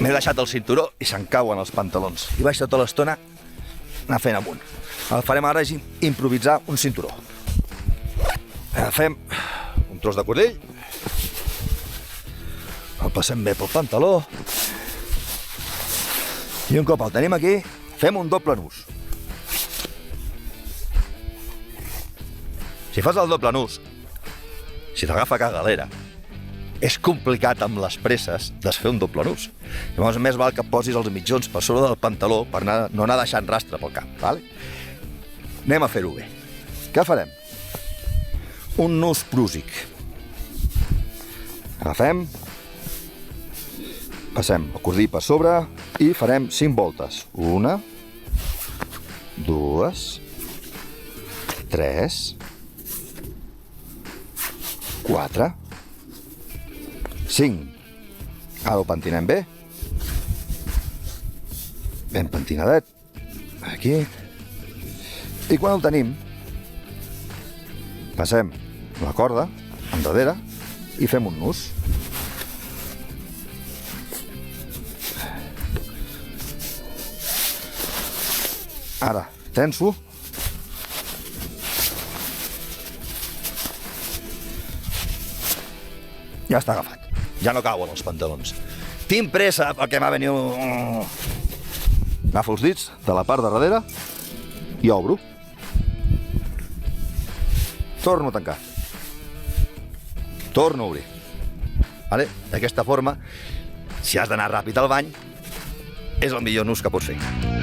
M'he deixat el cinturó i se'n cauen els pantalons. I vaig tota l'estona anar fent amunt. El que farem ara és improvisar un cinturó. Agafem un tros de cordell, el passem bé pel pantaló i un cop el tenim aquí, fem un doble nus. Si fas el doble nus, si t'agafa cagalera, és complicat amb les presses desfer un doble nus. Llavors, més val que posis els mitjons per sobre del pantaló per no anar deixant rastre pel cap, vale? Anem a fer-ho bé. Què farem? Un nus prúsic. Agafem, passem el cordill per sobre i farem 5 voltes. 1, 2, 3, 4, 5. Ara ho pentinem bé. Ben pentinadet. Aquí. I quan el tenim, passem la corda endarrere i fem un nus. Ara, tenso. Ja està agafat. Ja no cauen els pantalons. Tinc pressa perquè m'ha venit... Agafo els dits de la part de darrere i obro. Torno a tancar. Torno a obrir. Vale? D'aquesta forma, si has d'anar ràpid al bany, és el millor nus que pots fer.